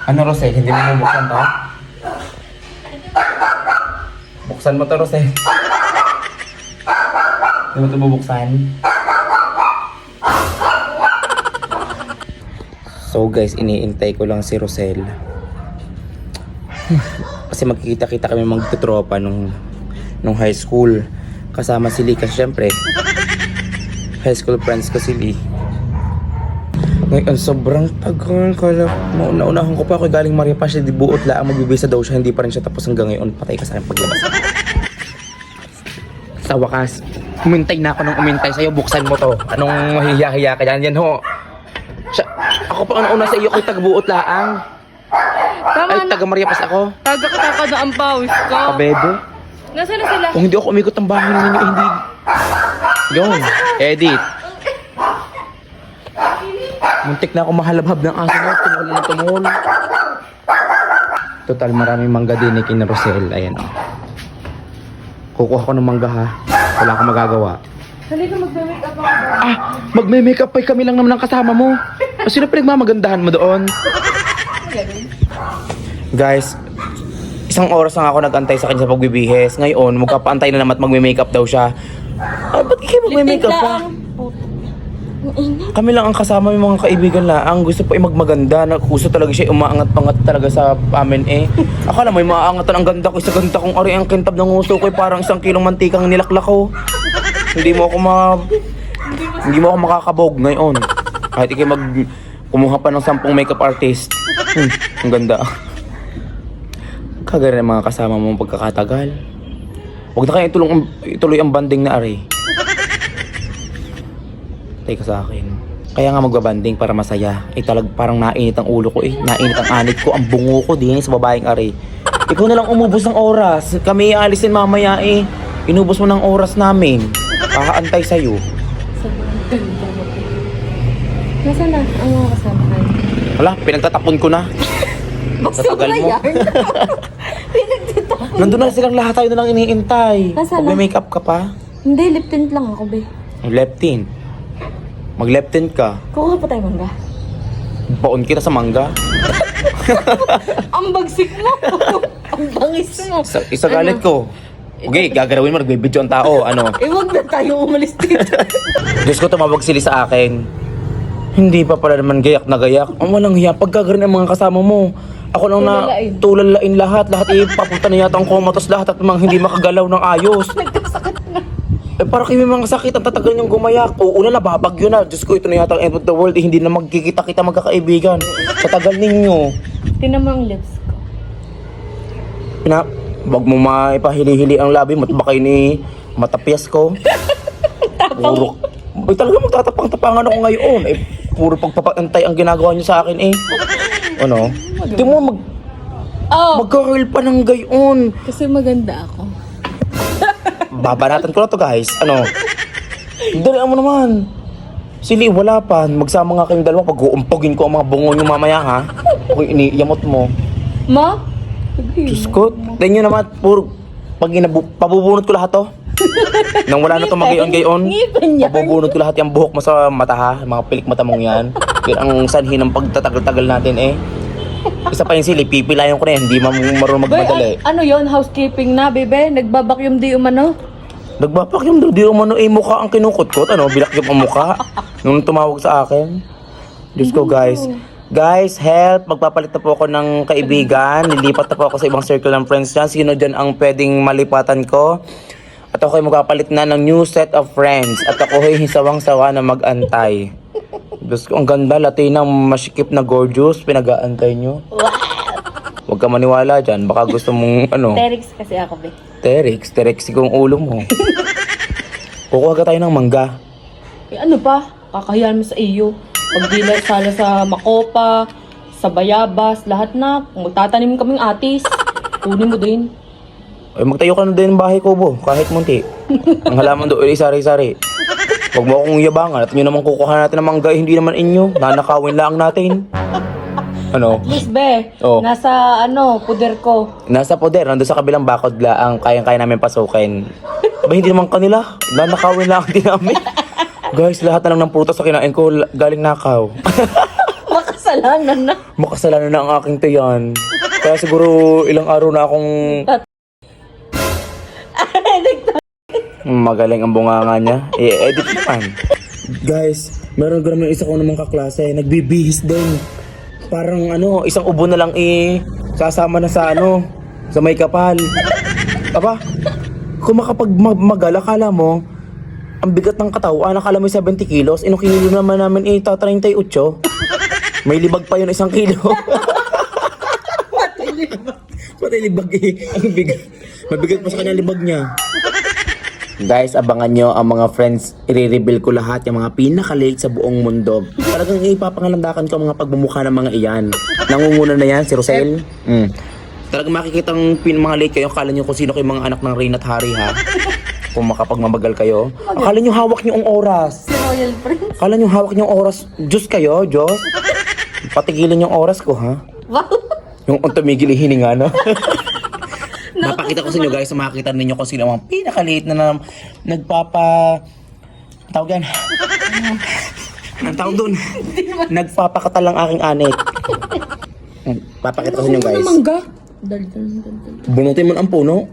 Ano, Rosel? Hindi mo bubuksan to? Buksan mo to, Rosel. Hindi mo ito bubuksan. So guys, iniintay ko lang si Rosel. Kasi magkikita-kita kami magtutropa nung high school. Kasama si Lee kasi syempre high school friends ko si Lee. Ngayon, sobrang tagal. Kala, naunahan ko pa ako galing Maria Paz. Di buot lang, magbibisa daw siya. Hindi pa rin siya tapos hanggang ngayon. Patay ka sa akin paglabas. Sa wakas, umintay na ako ng umintay sa'yo. Buksan mo to. Anong mahihiya-hiya ka dyan? Yan ho. Siya, ako pa ang una sa iyo ko'y taga-buot laang. Tama Ay, taga Maria Paz ako. Tagak-taka na ang pawis ko. Kabebe. Nasaan na sila? Kung hindi ako umikot ang bahay ninyo, hindi. Yun, edit. Muntik na ako mahalabhab ng aso mo. Tumul na tumul. Total, maraming mangga din ni Kina Rosel. Ayan o. Kukuha ko ng mangga ha. Wala akong magagawa. Halika mag-make up ako ba? Ah, magme-makeup pa kami lang naman ang kasama mo. Sino pinagmamagandahan mo doon? Guys, isang oras lang ako nag-antay sa kanya sa pagbibihis. Ngayon, magpapaantay na naman at magme-makeup daw siya. Ah, ba't kayo magme-makeup pa? Kami lang ang kasama yung mga kaibigan lang. Ang gusto pa ay magmaganda. Gusto talaga siya umaangat-angat talaga sa amin eh. Akala mo yung maaangatan ang ganda ko. Sa ganda kong ari ang kintab ng uso ko. Parang 1 kilong mantikang nilaklak ko. Hindi mo ako makakabog ngayon. Kahit ikay kumuha pa ng 10 makeup artist. Ang ganda. Kagaya ng mga kasama mo pagkakatagal. Huwag na kayo ituloy ang banding na ari. Tay ka sa akin. Kaya nga magbabanding para masaya. Parang nainit ang ulo ko eh. Nainit ang anit ko. Ang bungo ko din sa babaeng ari. Ikaw na lang umubos ng oras. Kami aalisin mamaya eh. Inubos mo ng oras namin. Kakaantay sa'yo. Nasaan na ang mga kasama kayo? Hala, pinagtatapon ko na. Sa tagal mo. Pinagtatapon. Nandun na silang lahat, tayo na lang iniintay. Nasaan Pag may na? makeup ka pa. Hindi, lip tint lang ako, be. Left tint. Mag-left tint ka. Kuha pa tayo mangga. Baon kita sa mangga. Ang bagsik mo! Ang bangis mo! Isa galit ko. Okay, gagalawin mo, nagbibidyo ang tao. Ano? Eh, wag na tayo umalis dito. Diyos ko, tumawag sila sa akin. Hindi pa pala naman gayak na gayak. Ang walang hiya, pagkagarin ang mga kasama mo. Ako lang na tulalain lahat. Lahat papunta na yata ang komatos lahat at mga hindi makagalaw ng ayos. Nagkasakit na. Eh para kayo may mga sakit, ang tatagal niyong gumayak. O una na, babagyo na. Diyos ko, ito na yata ang end of the world. Eh, hindi na magkikita-kita magkakaibigan. Sa tagal ninyo. Tinan mo ang lips ko. Wag mo maipahili-hili ang labi mo. Baka ni matapyas ko. Puro. Ay, talaga magtatapang-tapangan ako ngayon. Eh, puro pagpapantay ang ginagawa niyo sa akin eh. Ano? Di mo magka-curl pa ng gayon. Kasi maganda ako. Babanatan ko na to guys. Ano? Dalian mo naman. Sili, wala pa. Magsama nga kayong dalawa. Pag-uumpagin ko ang mga bungo niyo mamaya ha. Kung iniiyamot mo. Ma? Diyos ko. Tignan nyo naman. Puro. Pabubunot ko lahat to. Nang wala na to magayon-gayon. Ngipin yan. Pabubunot ko lahat yung buhok mo sa mata ha. Mga pilik mata mong yan. Yan ang sanhi ng pagtatagal-tagal natin eh. Isa pa yung sili, pipilayan ko na yan. Hindi marunong magmadali. Ano yon, housekeeping na, bebe? Nagbabakyum di umano? Nagbapak yung di umano eh, mukha ang kinukot-kot. Ano, bilak yung mukha. Nung tumawag sa akin. Diyos ko guys. Guys, help. Magpapalit na po ako ng kaibigan. Lilipat na po ako sa ibang circle ng friends dyan. Sino dyan ang pwedeng malipatan ko? At ako ay magpapalit na ng new set of friends. At ako ay sawang-sawa na mag-antay. Diyos ko, ang ganda. Latina, masikip na gorgeous. Pinag-aantay nyo. Wow! Huwag ka maniwala dyan. Baka gusto mong ano. Terix kasi ako, be. Terix yung ulo mo. Kukuha ka tayo ng mangga. Eh, ano pa? Kakahiyan mo sa iyo. Pag di na sala sa makopa, sa bayabas, lahat na. Kung magtatanim kaming atis, kunin mo din. Ay, magtayo ka na din ng bahay ko, bo. Kahit munti. Ang halaman doon, sari-sari. Huwag mo akong yabangan. At yun naman kukuha natin ng mangga, hindi naman inyo. Nanakawin lang natin. Ano? Miss Be, Oh. nasa puder ko. Nasa poder, nandun sa kabilang bakod ang kayang-kaya namin pasukin. Aba, hindi naman kanila. Nanakawin lang din namin. Guys, lahat na lang ng prutas sa kinain ko, galing nakaw. Makasama Makasalanan na. Makasalanan na ang aking tiyan. Kaya siguro ilang araw na akong magaling ang bunganga niya. I-edit naman. Guys, meron ko naman isa ko namang kaklase. Nagbibihis din. Parang ano, isang ubo na lang sasama na sa ano, sa may kapal. Aba, kung makapagmagal, akala mo, ang bigat ng katawan, akala mo 70 kilos. Inong kilo naman namin 38. May libag pa yun 1 kilo. Pati libag ang bigat. Mabigat pa sa kanya libag niya. Guys, abangan nyo ang mga friends. I-reveal ko lahat yung mga pinaka-late sa buong mundo. Talagang ipapangalandakan ko ang mga pagmumukha ng mga iyan. Nangunguna na yan, si Rosel. Talagang makikita ang mga late kayo. Akala nyo kung sino kayo mga anak ng Reyna at Hari, ha? Kung makapagmamagal kayo. Akala nyo hawak nyo ang oras. Si Royal Prince. Akala nyo hawak nyo ang oras. Diyos kayo, Diyos. Patigilin yung oras ko, ha? Wow. Yung tumigil hininga, no? Mapakita ko sa inyo guys, makakita ninyo kung sino ang pinakaliit na tawag yan. Ang tawag doon. Nagpapakatal ang aking anit. Papakita ko sa inyo guys. Mangga. Bunutin mo ang puno.